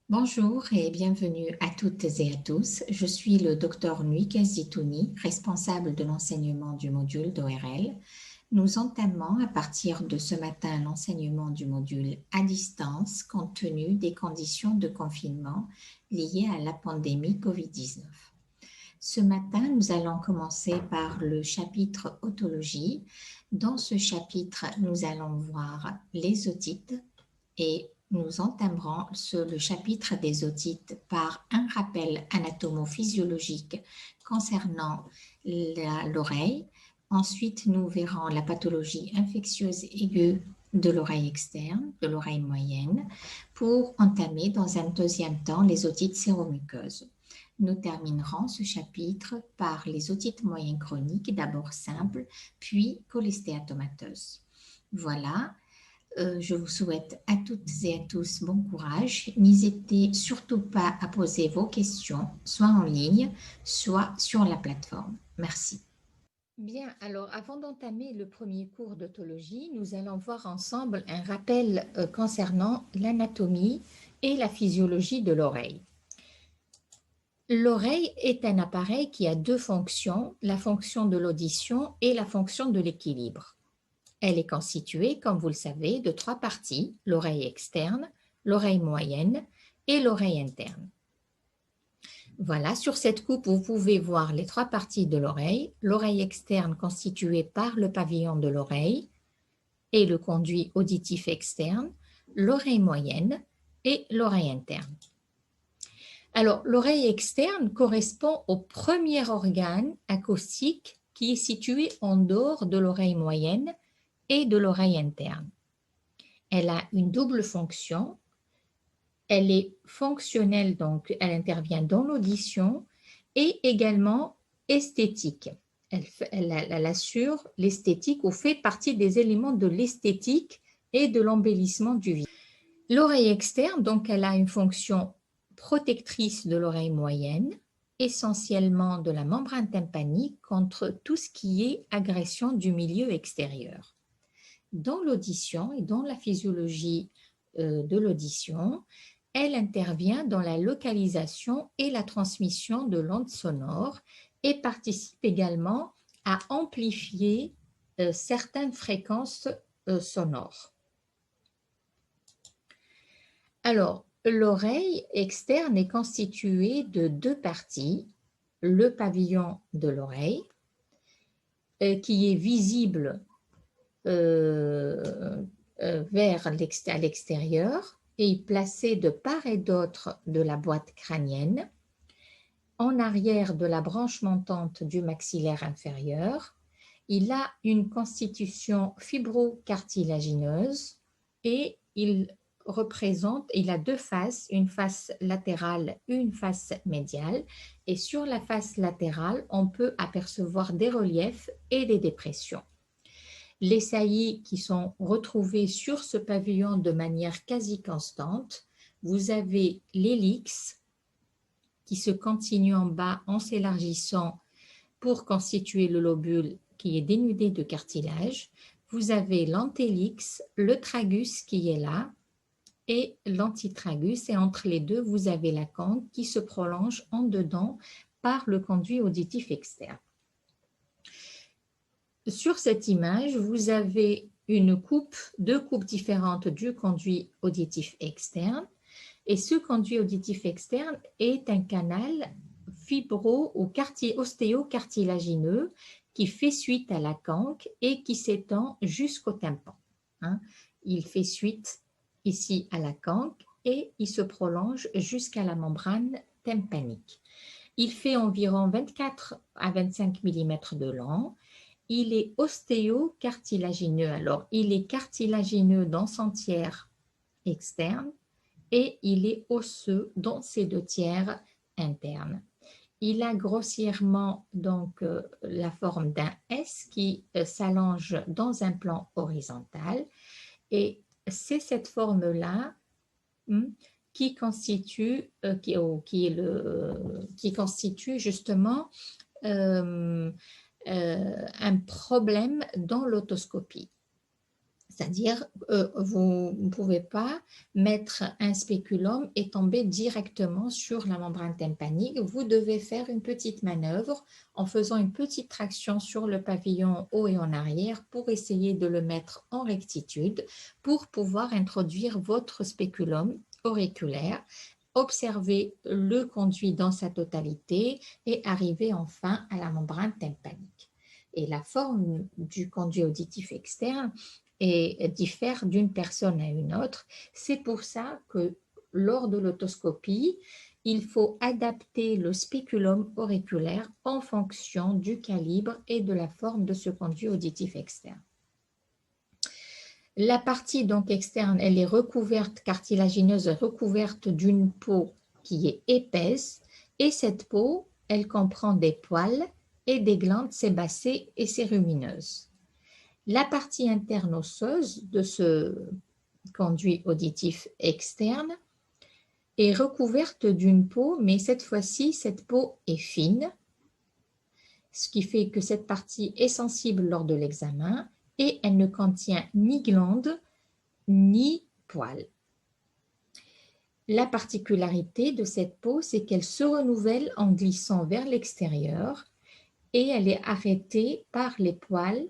Bonjour et bienvenue à toutes et à tous. Je suis le docteur Nuika Zitouni, responsable de l'enseignement du module d'ORL. Nous entamons à partir de ce matin l'enseignement du module à distance compte tenu des conditions de confinement liées à la pandémie COVID-19. Ce matin, nous allons commencer par le chapitre otologie. Dans ce chapitre, nous allons voir les otites et nous entamerons le chapitre des otites par un rappel anatomo-physiologique concernant l'oreille. Ensuite, nous verrons la pathologie infectieuse aiguë de l'oreille externe, de l'oreille moyenne, pour entamer dans un deuxième temps les otites séromuqueuses. Nous terminerons ce chapitre par les otites moyennes chroniques, d'abord simples, puis cholestéatomateuses. Voilà. Je vous souhaite à toutes et à tous bon courage. N'hésitez surtout pas à poser vos questions, soit en ligne, soit sur la plateforme. Merci. Bien, alors avant d'entamer le premier cours d'otologie, nous allons voir ensemble un rappel concernant l'anatomie et la physiologie de l'oreille. L'oreille est un appareil qui a deux fonctions, la fonction de l'audition et la fonction de l'équilibre. Elle est constituée, comme vous le savez, de trois parties, l'oreille externe, l'oreille moyenne et l'oreille interne. Voilà, sur cette coupe, vous pouvez voir les trois parties de l'oreille externe constituée par le pavillon de l'oreille et le conduit auditif externe, l'oreille moyenne et l'oreille interne. Alors, l'oreille externe correspond au premier organe acoustique qui est situé en dehors de l'oreille moyenne et de l'oreille interne. Elle a une double fonction. Elle est fonctionnelle, donc elle intervient dans l'audition et également esthétique. Elle assure l'esthétique ou fait partie des éléments de l'esthétique et de l'embellissement du visage. L'oreille externe, donc elle a une fonction protectrice de l'oreille moyenne, essentiellement de la membrane tympanique contre tout ce qui est agression du milieu extérieur. Dans l'audition et dans la physiologie de l'audition, elle intervient dans la localisation et la transmission de l'onde sonore et participe également à amplifier certaines fréquences sonores. Alors, l'oreille externe est constituée de deux parties, le pavillon de l'oreille, qui est visible vers l'extérieur et placé de part et d'autre de la boîte crânienne, en arrière de la branche montante du maxillaire inférieur. Il a une constitution fibrocartilagineuse et il a deux faces, une face latérale et une face médiale. Et sur la face latérale, on peut apercevoir des reliefs et des dépressions. Les saillies qui sont retrouvées sur ce pavillon de manière quasi constante, vous avez l'hélix qui se continue en bas en s'élargissant pour constituer le lobule qui est dénudé de cartilage. Vous avez l'antélix, le tragus qui est là et l'antitragus, et entre les deux, vous avez la conque qui se prolonge en dedans par le conduit auditif externe. Sur cette image, vous avez deux coupes différentes du conduit auditif externe. Et ce conduit auditif externe est un canal ou ostéocartilagineux qui fait suite à la conque et qui s'étend jusqu'au tympan. Il fait suite ici à la conque et il se prolonge jusqu'à la membrane tympanique. Il fait environ 24 à 25 mm de long. Il est ostéocartilagineux. Alors, il est cartilagineux dans son tiers externe et il est osseux dans ses deux tiers internes. Il a grossièrement donc la forme d'un S qui s'allonge dans un plan horizontal et c'est cette forme-là qui constitue justement un problème dans l'autoscopie. C'est-à-dire, vous ne pouvez pas mettre un spéculum et tomber directement sur la membrane tympanique. Vous devez faire une petite manœuvre en faisant une petite traction sur le pavillon haut et en arrière pour essayer de le mettre en rectitude pour pouvoir introduire votre spéculum auriculaire, observer le conduit dans sa totalité et arriver enfin à la membrane tympanique. Et la forme du conduit auditif externe diffère d'une personne à une autre. C'est pour ça que lors de l'otoscopie, il faut adapter le spéculum auriculaire en fonction du calibre et de la forme de ce conduit auditif externe. La partie donc externe, elle est recouverte, cartilagineuse, recouverte d'une peau qui est épaisse et cette peau, elle comprend des poils et des glandes sébacées et cérumineuses. La partie interne osseuse de ce conduit auditif externe est recouverte d'une peau, mais cette fois-ci, cette peau est fine, ce qui fait que cette partie est sensible lors de l'examen et elle ne contient ni glandes ni poils. La particularité de cette peau, c'est qu'elle se renouvelle en glissant vers l'extérieur et elle est arrêtée par les poils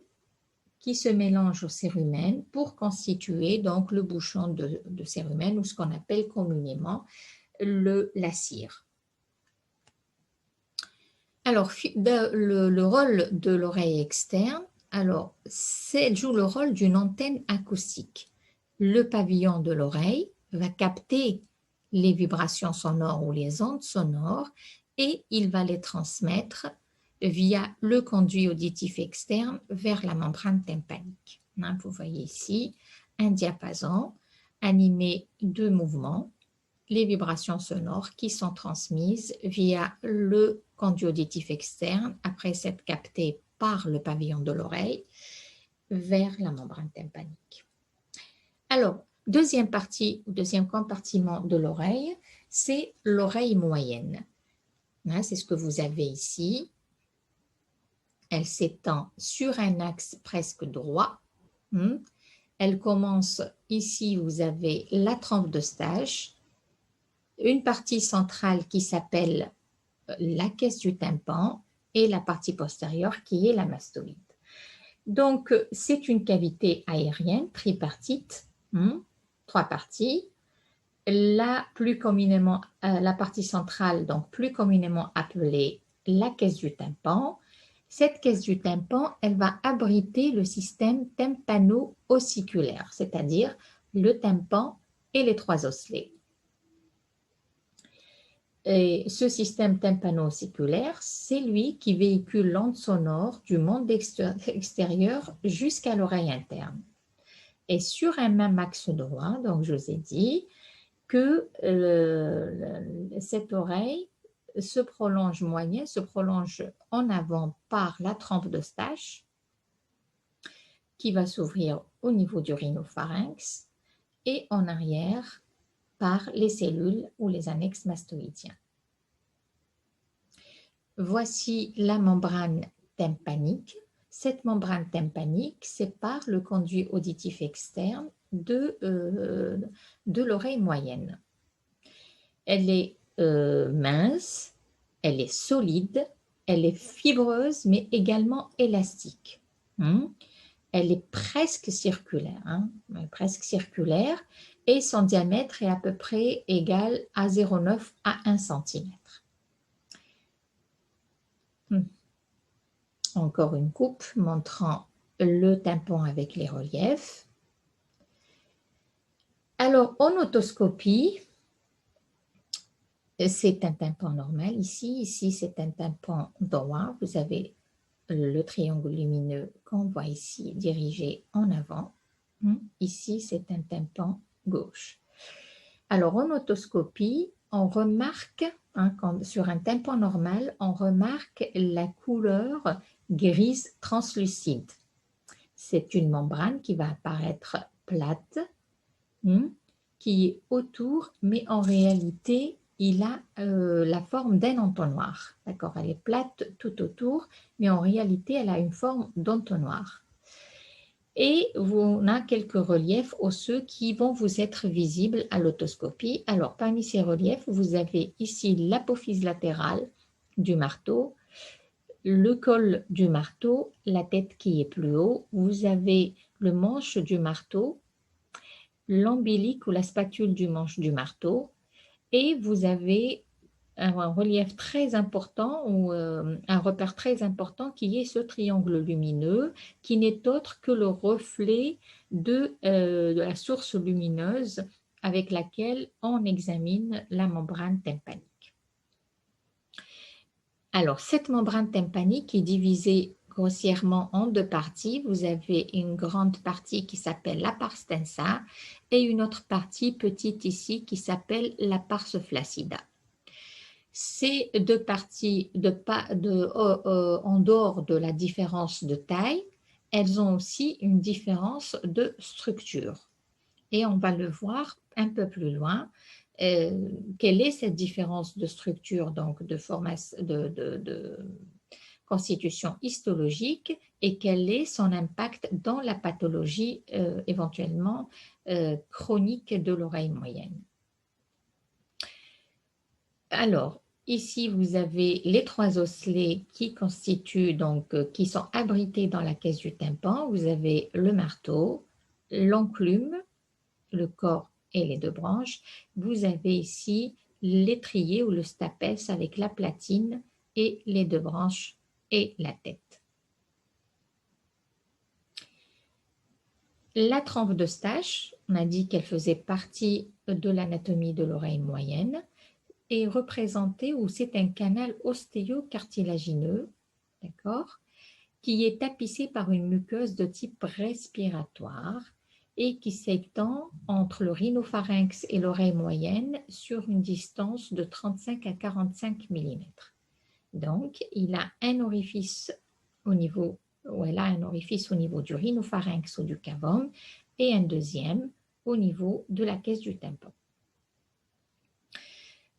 qui se mélangent au cérumen pour constituer donc le bouchon de cérumen ou ce qu'on appelle communément la cire. Alors, le rôle de l'oreille externe, alors, elle joue le rôle d'une antenne acoustique. Le pavillon de l'oreille va capter les vibrations sonores ou les ondes sonores et il va les transmettre via le conduit auditif externe vers la membrane tympanique. Vous voyez ici un diapason animé de mouvements, les vibrations sonores qui sont transmises via le conduit auditif externe après s'être captées par le pavillon de l'oreille vers la membrane tympanique. Alors, deuxième compartiment de l'oreille, c'est l'oreille moyenne. C'est ce que vous avez ici. Elle s'étend sur un axe presque droit. Elle commence ici, vous avez la trompe d'Eustache, une partie centrale qui s'appelle la caisse du tympan et la partie postérieure qui est la mastoïde. Donc, c'est une cavité aérienne tripartite, 3 parties. La partie centrale, donc plus communément appelée la caisse du tympan. Cette caisse du tympan, elle va abriter le système tympano-ossiculaire, c'est-à-dire le tympan et les 3 osselets. Et ce système tympano-ossiculaire, c'est lui qui véhicule l'onde sonore du monde extérieur jusqu'à l'oreille interne. Et sur un même axe droit, donc je vous ai dit que cette oreille moyenne se prolonge en avant par la trompe d'Eustache qui va s'ouvrir au niveau du rhinopharynx et en arrière par les cellules ou les annexes mastoïdiens. Voici la membrane tympanique. Cette membrane tympanique sépare le conduit auditif externe de l'oreille moyenne. Elle est mince, elle est solide, elle est fibreuse mais également élastique. Elle est presque circulaire, et son diamètre est à peu près égal à 0,9 à 1 cm. Encore une coupe montrant le tympan avec les reliefs. Alors, en otoscopie, c'est un tympan normal ici. Ici, c'est un tympan droit. Vous avez le triangle lumineux qu'on voit ici dirigé en avant. Ici, c'est un tympan gauche. Alors, en otoscopie, on remarque, sur un tympan normal, on remarque la couleur grise translucide. C'est une membrane qui va apparaître plate, qui est autour, mais en réalité, il a la forme d'un entonnoir. D'accord, elle est plate tout autour, mais en réalité, elle a une forme d'entonnoir. Et on a quelques reliefs osseux qui vont vous être visibles à l'autoscopie. Alors, parmi ces reliefs, vous avez ici l'apophyse latérale du marteau, le col du marteau, la tête qui est plus haut. Vous avez le manche du marteau, l'ombilic ou la spatule du manche du marteau. Et vous avez un relief très important ou un repère très important qui est ce triangle lumineux qui n'est autre que le reflet de la source lumineuse avec laquelle on examine la membrane tympanique. Alors, cette membrane tympanique est divisée grossièrement en deux parties. Vous avez une grande partie qui s'appelle la pars tensa et une autre partie petite ici qui s'appelle la pars flaccida. Ces deux parties, en dehors de la différence de taille, elles ont aussi une différence de structure. Et on va le voir un peu plus loin. Quelle est cette différence de structure, donc de constitution histologique, et quel est son impact dans la pathologie éventuellement chronique de l'oreille moyenne. Alors, ici, vous avez les trois osselets qui constituent, donc, qui sont abrités dans la caisse du tympan. Vous avez le marteau, l'enclume, le corps et les deux branches. Vous avez ici l'étrier ou le stapes avec la platine et les deux branches et la tête. La trempe d'Eustache, on a dit qu'elle faisait partie de l'anatomie de l'oreille moyenne, est représentée ou c'est un canal ostéocartilagineux, d'accord, qui est tapissé par une muqueuse de type respiratoire et qui s'étend entre le rhinopharynx et l'oreille moyenne sur une distance de 35 à 45 mm. Donc, il a un orifice au niveau, ou elle a un orifice au niveau du rhinopharynx ou du cavum et un deuxième au niveau de la caisse du tympan.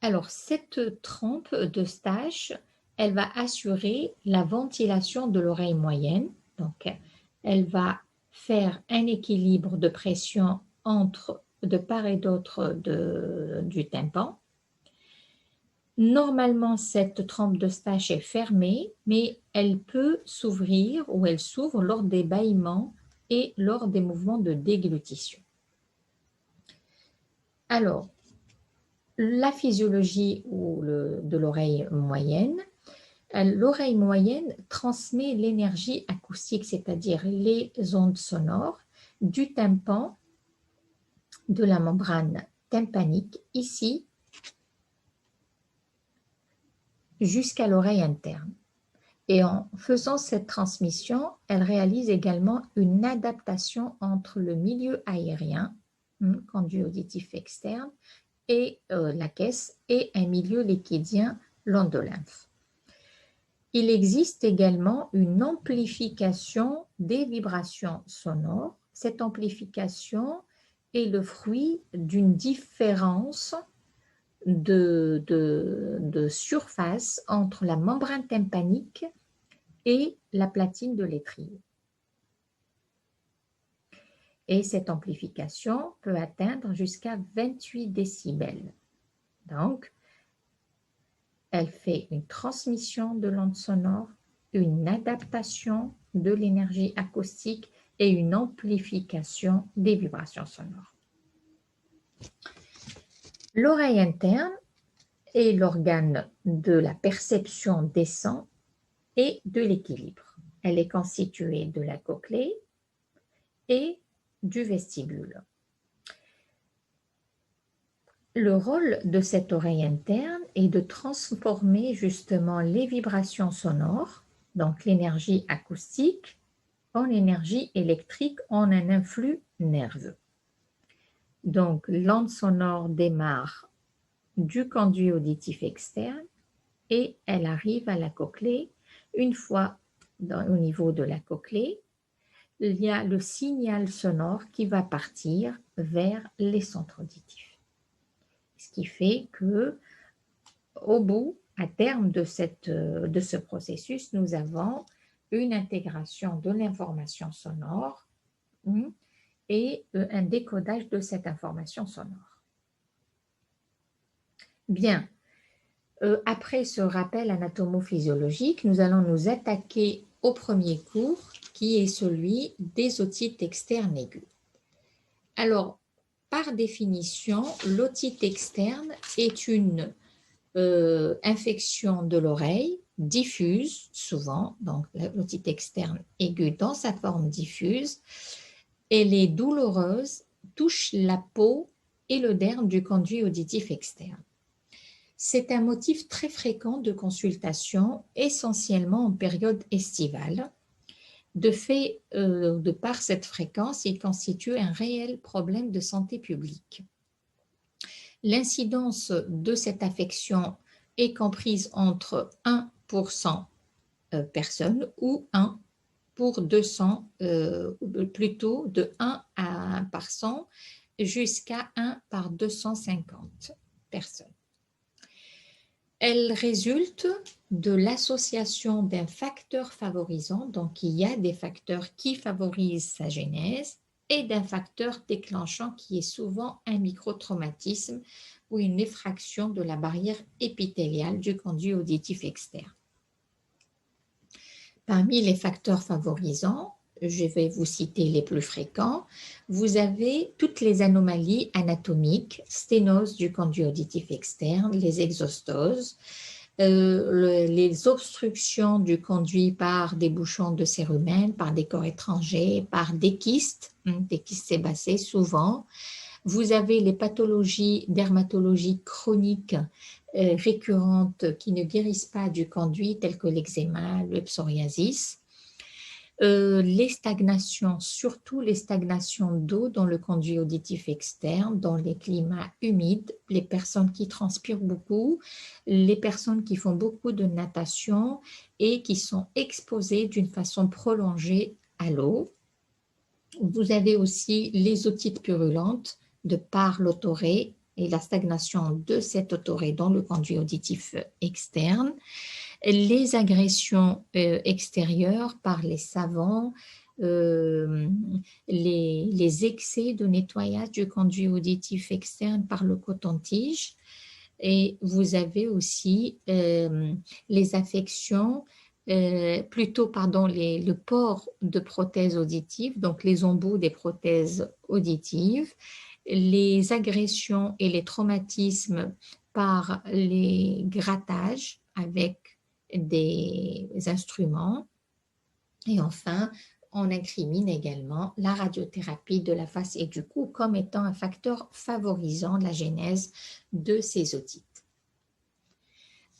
Alors, cette trempe d'Eustache, elle va assurer la ventilation de l'oreille moyenne. Donc, elle va faire un équilibre de pression de part et d'autre du tympan. Normalement, cette trempe d'Eustache est fermée, mais elle peut s'ouvrir ou elle s'ouvre lors des bâillements et lors des mouvements de déglutition. Alors, la physiologie de l'oreille moyenne. L'oreille moyenne transmet l'énergie acoustique, c'est-à-dire les ondes sonores, du tympan, de la membrane tympanique, ici, jusqu'à l'oreille interne. Et en faisant cette transmission, elle réalise également une adaptation entre le milieu aérien, conduit auditif externe, et la caisse et un milieu liquidien, l'endolymphe. Il existe également une amplification des vibrations sonores. Cette amplification est le fruit d'une différence de surface entre la membrane tympanique et la platine de l'étrier. Et cette amplification peut atteindre jusqu'à 28 décibels. Donc, elle fait une transmission de l'onde sonore, une adaptation de l'énergie acoustique et une amplification des vibrations sonores. L'oreille interne est l'organe de la perception des sons et de l'équilibre. Elle est constituée de la cochlée et du vestibule. Le rôle de cette oreille interne est de transformer justement les vibrations sonores, donc l'énergie acoustique, en énergie électrique, en un influx nerveux. Donc l'onde sonore démarre du conduit auditif externe et elle arrive à la cochlée. Une fois au niveau de la cochlée, il y a le signal sonore qui va partir vers les centres auditifs. Ce qui fait que, au bout, à terme de ce processus, nous avons une intégration de l'information sonore et un décodage de cette information sonore. Bien, après ce rappel anatomo-physiologique, nous allons nous attaquer au premier cours qui est celui des otites externes aiguës. Alors, par définition, l'otite externe est une infection de l'oreille diffuse, souvent, donc l'otite externe aiguë dans sa forme diffuse. Elle est douloureuse, touche la peau et le derme du conduit auditif externe. C'est un motif très fréquent de consultation, essentiellement en période estivale. De fait, de par cette fréquence, il constitue un réel problème de santé publique. L'incidence de cette affection est comprise entre 1 pour 100 personnes ou 1 pour 200, plutôt de 1 par 100 jusqu'à 1 par 250 personnes. Elle résulte de l'association d'un facteur favorisant, donc il y a des facteurs qui favorisent sa genèse, et d'un facteur déclenchant qui est souvent un microtraumatisme ou une effraction de la barrière épithéliale du conduit auditif externe. Parmi les facteurs favorisants, je vais vous citer les plus fréquents, vous avez toutes les anomalies anatomiques, sténose du conduit auditif externe, les exostoses, les obstructions du conduit par des bouchons de cérumen, par des corps étrangers, par des kystes sébacés souvent. Vous avez les pathologies dermatologiques chroniques récurrentes qui ne guérissent pas du conduit, telles que l'eczéma, le psoriasis. Les stagnations, surtout les stagnations d'eau dans le conduit auditif externe, dans les climats humides, les personnes qui transpirent beaucoup, les personnes qui font beaucoup de natation et qui sont exposées d'une façon prolongée à l'eau. Vous avez aussi les otites purulentes de par l'otorrhée et la stagnation de cette otorrhée dans le conduit auditif externe. Les agressions extérieures par les savons, les excès de nettoyage du conduit auditif externe par le coton-tige. Et vous avez aussi les affections, le port de prothèses auditives, donc les embouts des prothèses auditives, les agressions et les traumatismes par les grattages avec des instruments. Et enfin, on incrimine également la radiothérapie de la face et du cou comme étant un facteur favorisant la genèse de ces otites.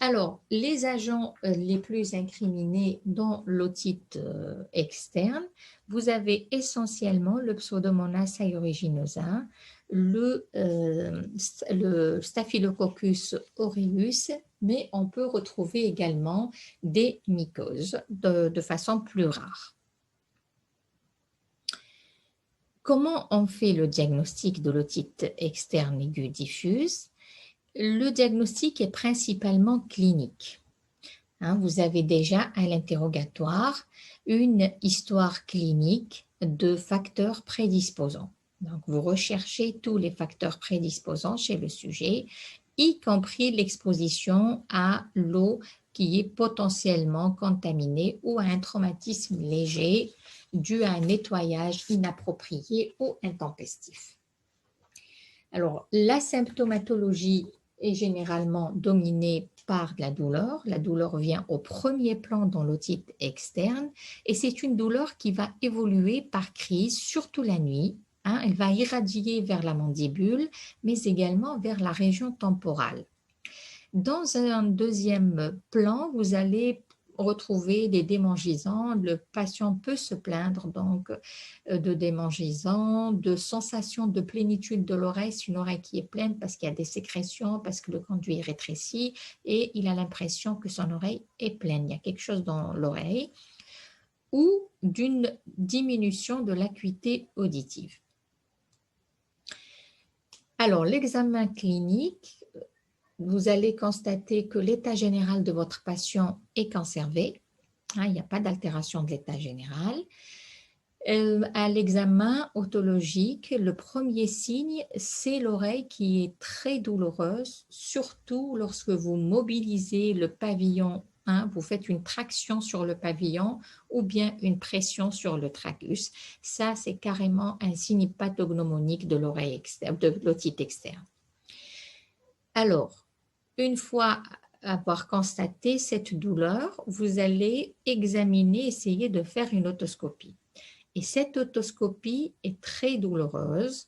Alors, les agents les plus incriminés dans l'otite externe, vous avez essentiellement le Pseudomonas aeruginosa, le Staphylococcus aureus, mais on peut retrouver également des mycoses de façon plus rare. Comment on fait le diagnostic de l'otite externe aiguë diffuse? Le diagnostic est principalement clinique. Vous avez déjà à l'interrogatoire une histoire clinique de facteurs prédisposants. Donc, vous recherchez tous les facteurs prédisposants chez le sujet, y compris l'exposition à l'eau qui est potentiellement contaminée ou à un traumatisme léger dû à un nettoyage inapproprié ou intempestif. Alors, la symptomatologie est généralement dominée par la douleur. La douleur vient au premier plan dans l'otite externe et c'est une douleur qui va évoluer par crise, surtout la nuit. Elle va irradier vers la mandibule, mais également vers la région temporale. Dans un deuxième plan, vous allez retrouver des démangisants. Le patient peut se plaindre donc de démangisants, de sensation de plénitude de l'oreille. C'est une oreille qui est pleine parce qu'il y a des sécrétions, parce que le conduit est rétréci et il a l'impression que son oreille est pleine. Il y a quelque chose dans l'oreille ou d'une diminution de l'acuité auditive. Alors, l'examen clinique, vous allez constater que l'état général de votre patient est conservé. Il n'y a pas d'altération de l'état général. À l'examen otologique, le premier signe, c'est l'oreille qui est très douloureuse, surtout lorsque vous mobilisez le pavillon, hein, vous faites une traction sur le pavillon ou bien une pression sur le tragus. Ça, c'est carrément un signe pathognomonique de l'oreille externe, de l'otite externe. Alors, une fois avoir constaté cette douleur, vous allez examiner, essayer de faire une otoscopie. Et cette otoscopie est très douloureuse.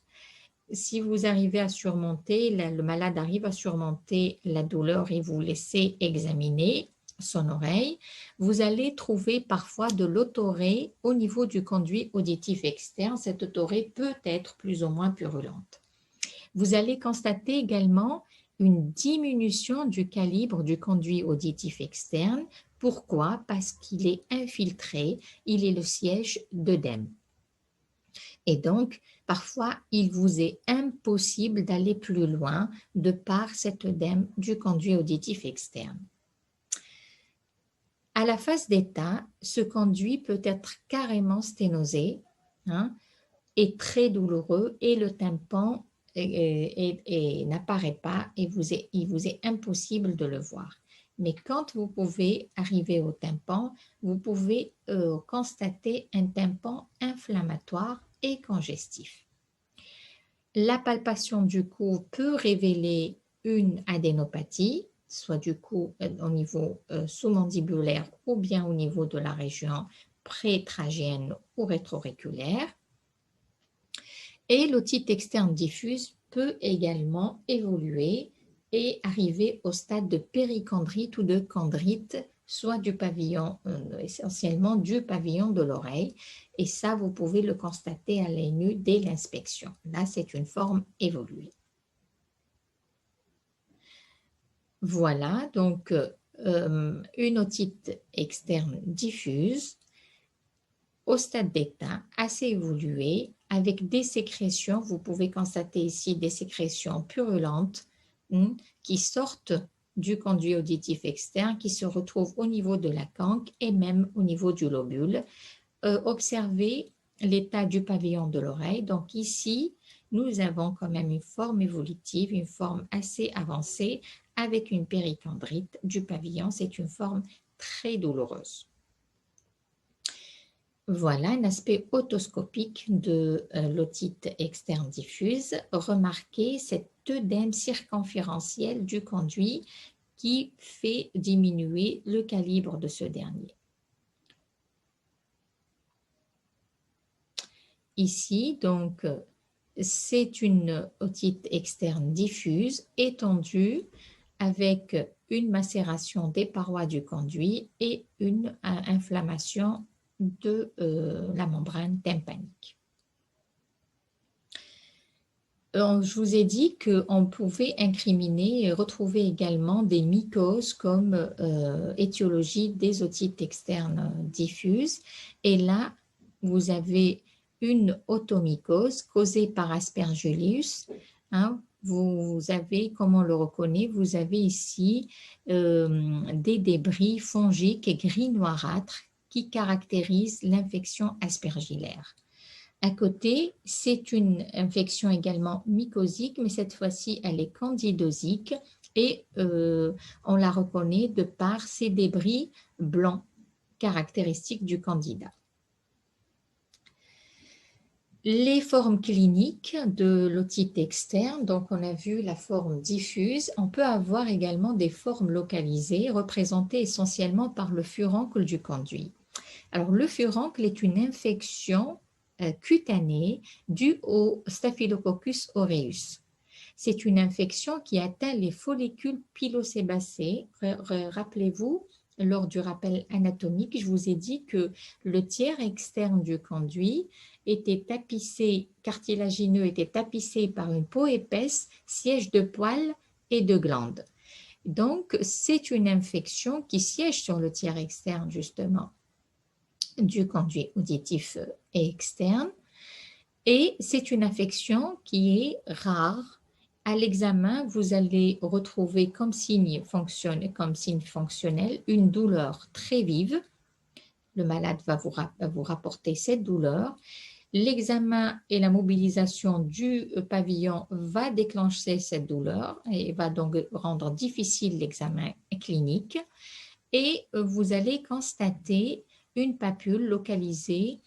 Si vous arrivez à surmonter, le malade arrive à surmonter la douleur et vous laissez examiner son oreille, vous allez trouver parfois de l'otorrhée au niveau du conduit auditif externe. Cette otorrhée peut être plus ou moins purulente. Vous allez constater également une diminution du calibre du conduit auditif externe. Pourquoi? Parce qu'il est infiltré, il est le siège d'œdème. Et donc, parfois, il vous est impossible d'aller plus loin de par cet œdème du conduit auditif externe. À la phase d'état, ce conduit peut être carrément sténosé, hein, et très douloureux et le tympan n'apparaît pas et il vous est impossible de le voir. Mais quand vous pouvez arriver au tympan, vous pouvez constater un tympan inflammatoire et congestif. La palpation du cou peut révéler une adénopathie, soit du cou au niveau sous-mandibulaire ou bien au niveau de la région pré-trachéenne ou rétroauriculaire. Et l'otite externe diffuse peut également évoluer et arriver au stade de périchondrite ou de chondrite, soit du pavillon, essentiellement du pavillon de l'oreille. Et ça, vous pouvez le constater à l'œil nu dès l'inspection. Là, c'est une forme évoluée. Voilà, donc une otite externe diffuse au stade d'état assez évolué, avec des sécrétions, vous pouvez constater ici des sécrétions purulentes qui sortent du conduit auditif externe, qui se retrouvent au niveau de la canque et même au niveau du lobule. Observez l'état du pavillon de l'oreille. Donc ici, nous avons quand même une forme évolutive, une forme assez avancée avec une périchondrite du pavillon. C'est une forme très douloureuse. Voilà un aspect otoscopique de l'otite externe diffuse. Remarquez cet œdème circonférentiel du conduit qui fait diminuer le calibre de ce dernier. Ici, donc, c'est une otite externe diffuse étendue avec une macération des parois du conduit et une inflammation de la membrane tympanique. Je vous ai dit qu'on pouvait incriminer et retrouver également des mycoses comme étiologie des otites externes diffuses. Et là, vous avez une otomycose causée par Aspergillus. Hein, vous avez, comme on le reconnaît, vous avez ici des débris fongiques et gris noirâtres qui caractérisent l'infection aspergillaire. À côté, c'est une infection également mycosique, mais cette fois-ci, elle est candidosique et on la reconnaît de par ces débris blancs caractéristiques du candida. Les formes cliniques de l'otite externe, donc on a vu la forme diffuse, on peut avoir également des formes localisées représentées essentiellement par le furuncle du conduit. Alors le furuncle est une infection cutanée due au Staphylococcus aureus. C'est une infection qui atteint les follicules pilosébacés. Rappelez-vous, lors du rappel anatomique, je vous ai dit que le tiers externe du conduit était tapissé, cartilagineux, était tapissé par une peau épaisse, siège de poils et de glandes. Donc, c'est une infection qui siège sur le tiers externe, justement, du conduit auditif et externe. Et c'est une infection qui est rare. À l'examen, vous allez retrouver comme signe fonctionnel une douleur très vive le malade va vous rapporter cette douleur. L'examen et la mobilisation du pavillon va déclencher cette douleur et va donc rendre difficile l'examen clinique. Et vous allez constater une papule localisée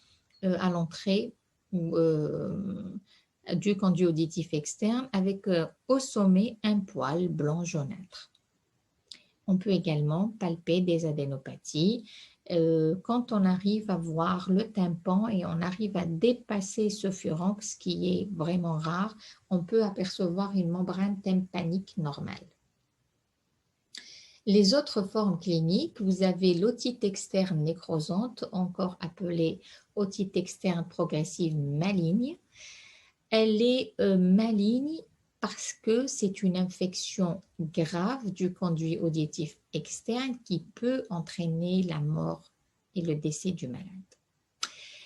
à l'entrée du conduit auditif externe avec au sommet un poil blanc jaunâtre. On peut également palper des adénopathies. Quand on arrive à voir le tympan et on arrive à dépasser ce pharynx, qui est vraiment rare, on peut apercevoir une membrane tympanique normale. Les autres formes cliniques, vous avez l'otite externe nécrosante, encore appelée otite externe progressive maligne. Elle est maligne parce que c'est une infection grave du conduit auditif externe qui peut entraîner la mort et le décès du malade.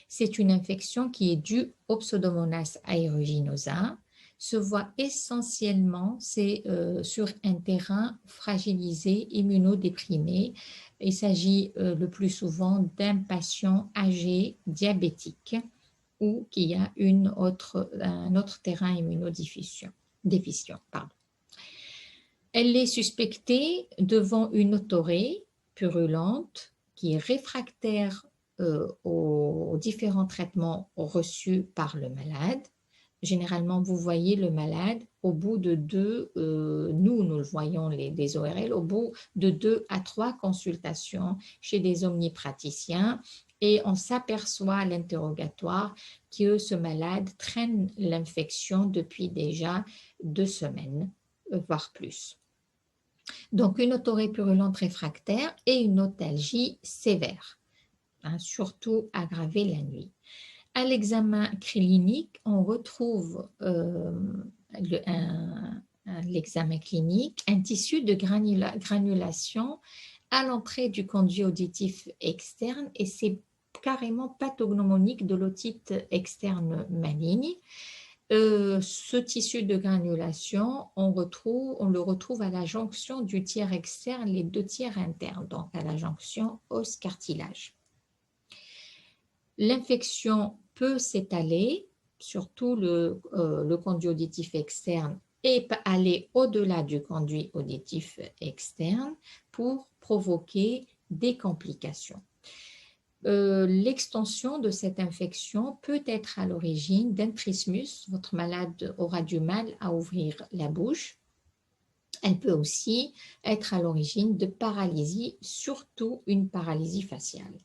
C'est une infection qui est due au Pseudomonas aeruginosa, se voit essentiellement sur un terrain fragilisé, immunodéprimé. Il s'agit le plus souvent d'un patient âgé diabétique ou qui a un autre terrain immunodéficient. Elle est suspectée devant une otorée purulente qui est réfractaire aux différents traitements reçus par le malade. Généralement, vous voyez le malade au bout de nous le voyons les ORL, au bout de 2 à 3 consultations chez des omnipraticiens et on s'aperçoit à l'interrogatoire que ce malade traîne l'infection depuis déjà 2 semaines, voire plus. Donc, une otorée purulente réfractaire et une otalgie sévère, surtout aggravée la nuit. À l'examen clinique, on retrouve l'examen clinique, un tissu de granulation à l'entrée du conduit auditif externe et c'est carrément pathognomonique de l'otite externe maligne. Ce tissu de granulation, on le retrouve à la jonction du tiers externe, les 2 tiers internes, donc à la jonction os-cartilage. L'infection peut s'étaler, surtout le conduit auditif externe, et aller au-delà du conduit auditif externe pour provoquer des complications. L'extension de cette infection peut être à l'origine d'un trismus. Votre malade aura du mal à ouvrir la bouche. Elle peut aussi être à l'origine de paralysie, surtout une paralysie faciale.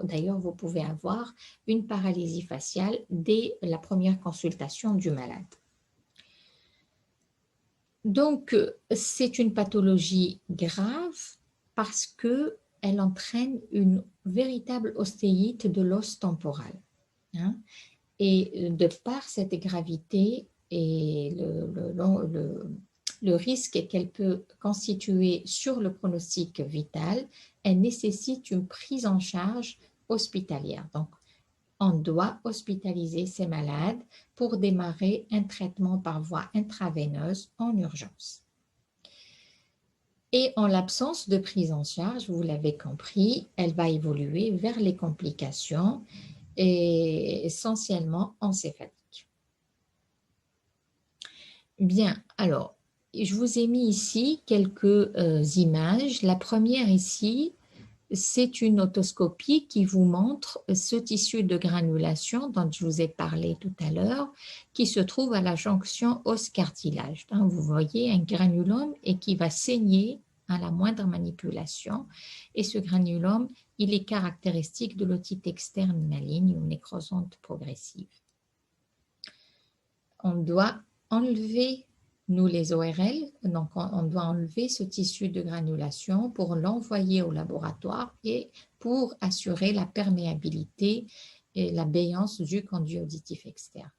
D'ailleurs, vous pouvez avoir une paralysie faciale dès la première consultation du malade. Donc, c'est une pathologie grave parce qu'elle entraîne une véritable ostéite de l'os temporal. Et de par cette gravité et le risque qu'elle peut constituer sur le pronostic vital, elle nécessite une prise en charge hospitalière. Donc, on doit hospitaliser ces malades pour démarrer un traitement par voie intraveineuse en urgence. Et en l'absence de prise en charge, vous l'avez compris, elle va évoluer vers les complications et essentiellement encéphaliques. Bien, alors, je vous ai mis ici quelques images. La première ici, c'est une otoscopie qui vous montre ce tissu de granulation dont je vous ai parlé tout à l'heure, qui se trouve à la jonction os-cartilage. Vous voyez un granulome et qui va saigner à la moindre manipulation. Et ce granulome, il est caractéristique de l'otite externe maligne ou nécrosante progressive. On doit enlever les ORL, donc on doit enlever ce tissu de granulation pour l'envoyer au laboratoire et pour assurer la perméabilité et la béance du conduit auditif externe.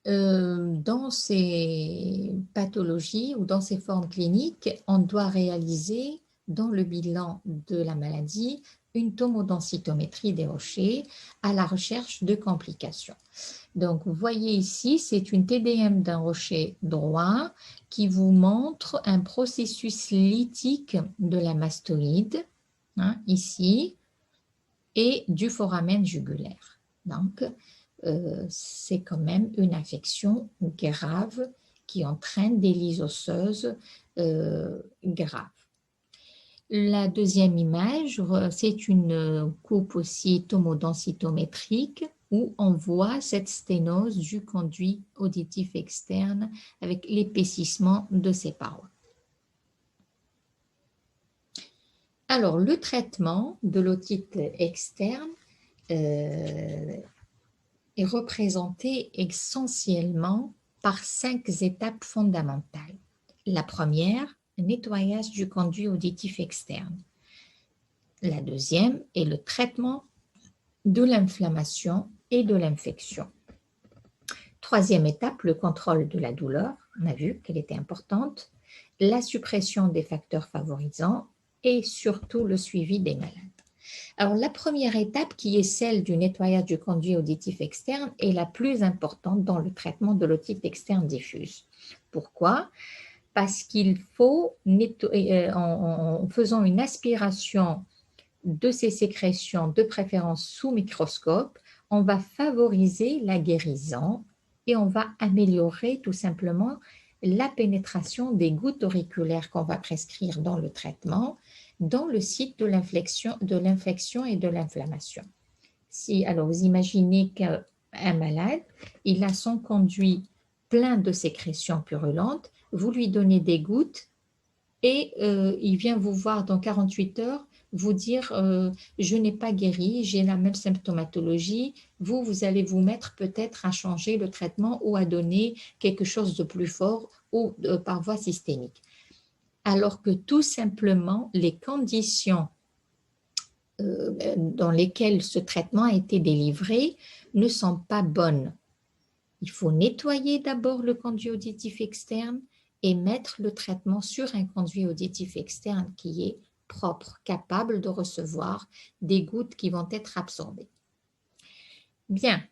Dans ces pathologies ou dans ces formes cliniques, on doit réaliser dans le bilan de la maladie une tomodensitométrie des rochers à la recherche de complications. Donc, vous voyez ici, c'est une TDM d'un rocher droit qui vous montre un processus lytique de la mastoïde. hein, ici, et du foramen jugulaire. Donc, c'est quand même une infection grave qui entraîne des lysoseuses graves. La deuxième image, c'est une coupe aussi tomodensitométrique où on voit cette sténose du conduit auditif externe avec l'épaississement de ses parois. Alors, le traitement de l'otite externe est représenté essentiellement par 5 étapes fondamentales. La première, nettoyage du conduit auditif externe. La deuxième est le traitement de l'inflammation et de l'infection. Troisième étape, le contrôle de la douleur. On a vu qu'elle était importante. La suppression des facteurs favorisants et surtout le suivi des malades. Alors, la première étape, qui est celle du nettoyage du conduit auditif externe, est la plus importante dans le traitement de l'otite externe diffuse. Pourquoi? Parce qu'il faut nettoyer, en faisant une aspiration de ces sécrétions, de préférence sous microscope, on va favoriser la guérison et on va améliorer tout simplement la pénétration des gouttes auriculaires qu'on va prescrire dans le traitement, dans le site de l'infection et de l'inflammation. Alors, vous imaginez qu'un malade, il a son conduit plein de sécrétions purulentes, vous lui donnez des gouttes et il vient vous voir dans 48 heures, vous dire je n'ai pas guéri, j'ai la même symptomatologie, vous allez vous mettre peut-être à changer le traitement ou à donner quelque chose de plus fort ou par voie systémique. Alors que tout simplement, les conditions dans lesquelles ce traitement a été délivré ne sont pas bonnes. Il faut nettoyer d'abord le conduit auditif externe et mettre le traitement sur un conduit auditif externe qui est propre, capable de recevoir des gouttes qui vont être absorbées. Bien.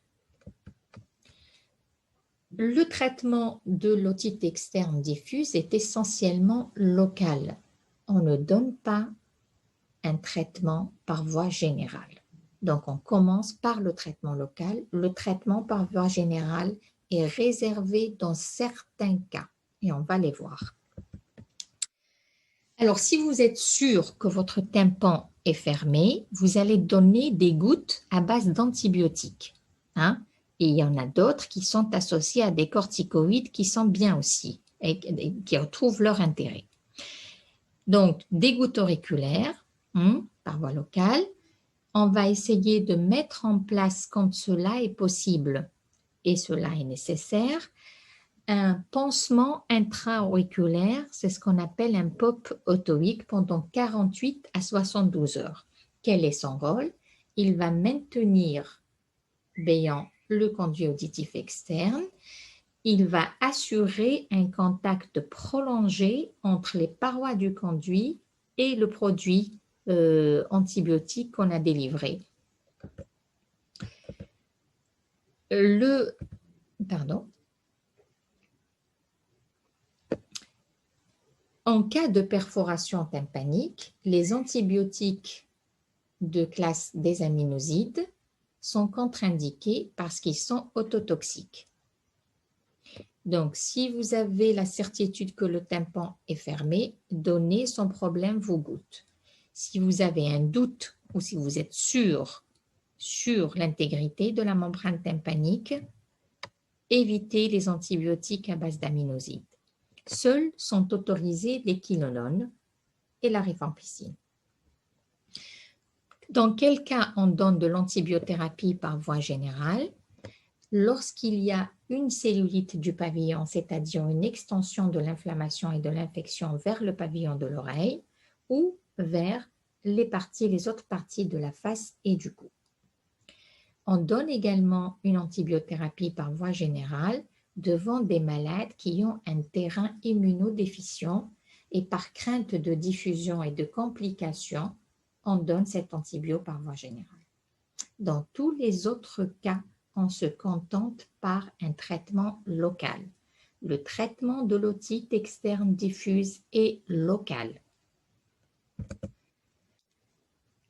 Le traitement de l'otite externe diffuse est essentiellement local. On ne donne pas un traitement par voie générale. Donc, on commence par le traitement local. Le traitement par voie générale est réservé dans certains cas et on va les voir. Alors, si vous êtes sûr que votre tympan est fermé, vous allez donner des gouttes à base d'antibiotiques. Hein? Et il y en a d'autres qui sont associés à des corticoïdes qui sont bien aussi et qui retrouvent leur intérêt. Donc, des gouttes auriculaires par voie locale. On va essayer de mettre en place, quand cela est possible et cela est nécessaire, un pansement intra-auriculaire, c'est ce qu'on appelle un POP otoïque pendant 48 à 72 heures. Quel est son rôle? Il va maintenir béant le conduit auditif externe. Il va assurer un contact prolongé entre les parois du conduit et le produit antibiotique qu'on a délivré. En cas de perforation tympanique, les antibiotiques de classe des aminosides sont contre-indiqués parce qu'ils sont ototoxiques. Donc, si vous avez la certitude que le tympan est fermé, donnez sans problème vos gouttes. Si vous avez un doute ou si vous êtes sûr sur l'intégrité de la membrane tympanique, évitez les antibiotiques à base d'aminosides. Seuls sont autorisés les quinolones et la rifampicine. Dans quel cas on donne de l'antibiothérapie par voie générale? Lorsqu'il y a une cellulite du pavillon, c'est-à-dire une extension de l'inflammation et de l'infection vers le pavillon de l'oreille ou vers les autres parties de la face et du cou. On donne également une antibiothérapie par voie générale devant des malades qui ont un terrain immunodéficient et par crainte de diffusion et de complications, on donne cet antibio par voie générale. Dans tous les autres cas, on se contente par un traitement local. Le traitement de l'otite externe diffuse est local.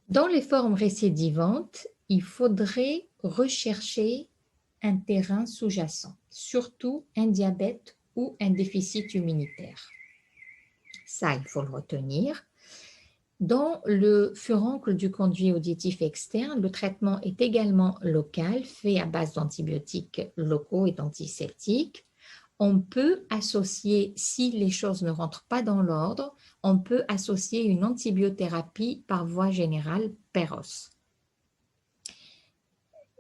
Dans les formes récidivantes, il faudrait rechercher un terrain sous-jacent, surtout un diabète ou un déficit immunitaire. Ça, il faut le retenir. Dans le furoncle du conduit auditif externe, le traitement est également local, fait à base d'antibiotiques locaux et d'antiseptiques. On peut associer, si les choses ne rentrent pas dans l'ordre, on peut associer une antibiothérapie par voie générale PEROS.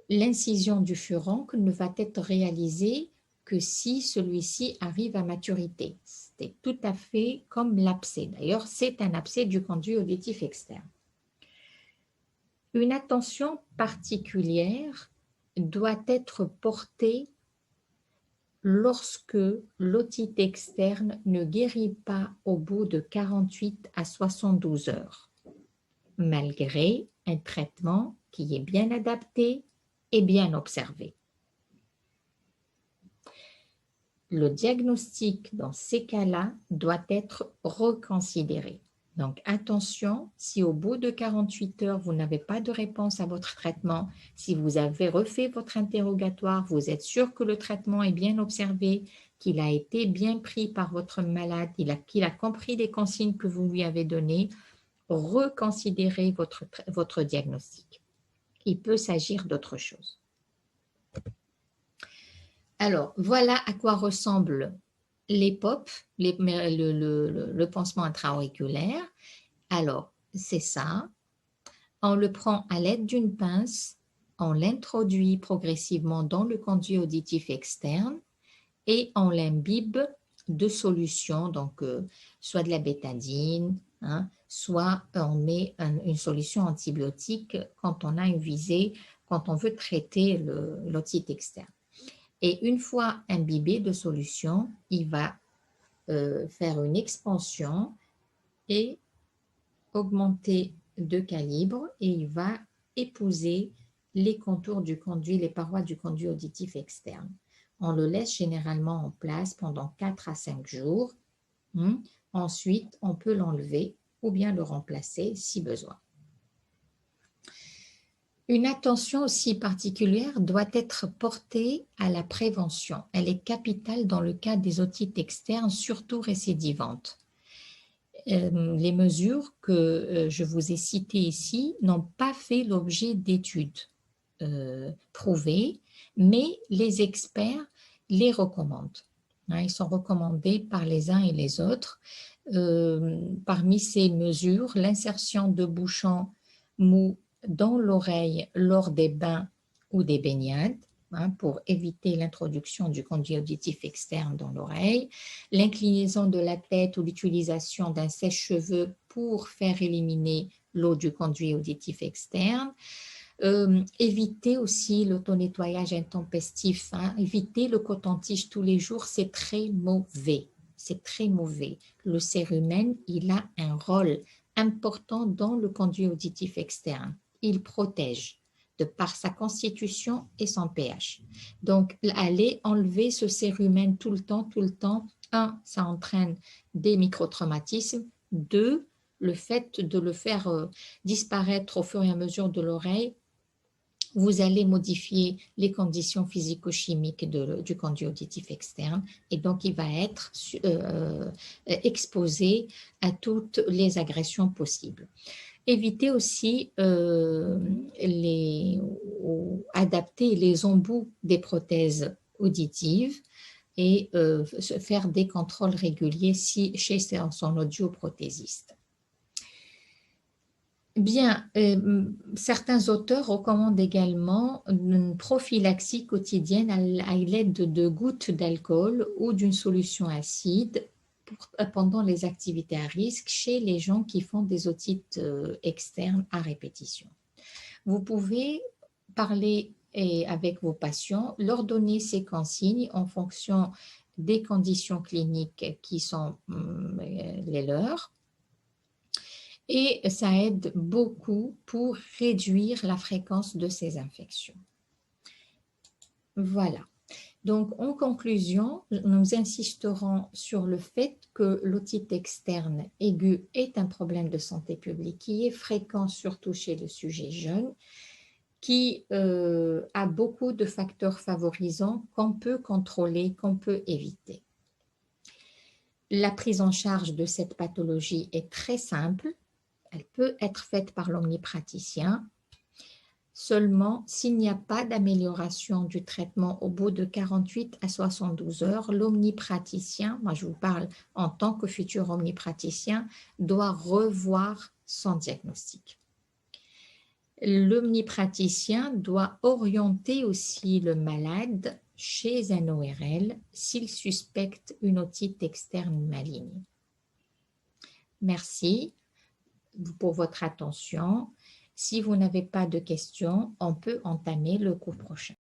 L'incision du furoncle ne va être réalisée que si celui-ci arrive à maturité. C'est tout à fait comme l'abcès. D'ailleurs, c'est un abcès du conduit auditif externe. Une attention particulière doit être portée lorsque l'otite externe ne guérit pas au bout de 48 à 72 heures, malgré un traitement qui est bien adapté et bien observé. Le diagnostic dans ces cas-là doit être reconsidéré. Donc attention, si au bout de 48 heures, vous n'avez pas de réponse à votre traitement, si vous avez refait votre interrogatoire, vous êtes sûr que le traitement est bien observé, qu'il a été bien pris par votre malade, qu'il a compris les consignes que vous lui avez données, reconsidérez votre diagnostic. Il peut s'agir d'autre chose. Alors, voilà à quoi ressemble les POP, le pansement intra-auriculaire. Alors, c'est ça. On le prend à l'aide d'une pince, on l'introduit progressivement dans le conduit auditif externe et on l'imbibe de solutions, donc soit de la bétadine, soit on met une solution antibiotique quand on a une visée, quand on veut traiter l'otite externe. Et une fois imbibé de solution, il va faire une expansion et augmenter de calibre et il va épouser les contours du conduit, les parois du conduit auditif externe. On le laisse généralement en place pendant 4 à 5 jours. Ensuite, on peut l'enlever ou bien le remplacer si besoin. Une attention aussi particulière doit être portée à la prévention. Elle est capitale dans le cas des otites externes, surtout récidivantes. Les mesures que je vous ai citées ici n'ont pas fait l'objet d'études prouvées, mais les experts les recommandent. Ils sont recommandés par les uns et les autres. Parmi ces mesures, l'insertion de bouchons mous dans l'oreille lors des bains ou des baignades, pour éviter l'introduction du conduit auditif externe dans l'oreille, l'inclinaison de la tête ou l'utilisation d'un sèche-cheveux pour faire éliminer l'eau du conduit auditif externe, éviter aussi l'auto-nettoyage intempestif, éviter le coton-tige tous les jours, c'est très mauvais. C'est très mauvais. Le cérumen, il a un rôle important dans le conduit auditif externe. Il protège de par sa constitution et son pH. Donc, aller enlever ce cérumen tout le temps, ça entraîne des microtraumatismes. 2, le fait de le faire disparaître au fur et à mesure de l'oreille, vous allez modifier les conditions physico-chimiques du conduit auditif externe et donc il va être exposé à toutes les agressions possibles. Évitez aussi adapter les embouts des prothèses auditives et faire des contrôles réguliers chez son audioprothésiste. Bien, certains auteurs recommandent également une prophylaxie quotidienne à l'aide de gouttes d'alcool ou d'une solution acide pendant les activités à risque chez les gens qui font des otites externes à répétition. Vous pouvez parler avec vos patients, leur donner ces consignes en fonction des conditions cliniques qui sont les leurs. Et ça aide beaucoup pour réduire la fréquence de ces infections. Voilà. Donc, en conclusion, nous insisterons sur le fait que l'otite externe aiguë est un problème de santé publique qui est fréquent surtout chez le sujet jeune, qui a beaucoup de facteurs favorisants qu'on peut contrôler, qu'on peut éviter. La prise en charge de cette pathologie est très simple. Elle peut être faite par l'omnipraticien. Seulement, s'il n'y a pas d'amélioration du traitement au bout de 48 à 72 heures, l'omnipraticien, moi je vous parle en tant que futur omnipraticien, doit revoir son diagnostic. L'omnipraticien doit orienter aussi le malade chez un ORL s'il suspecte une otite externe maligne. Merci pour votre attention. Si vous n'avez pas de questions, on peut entamer le cours prochain.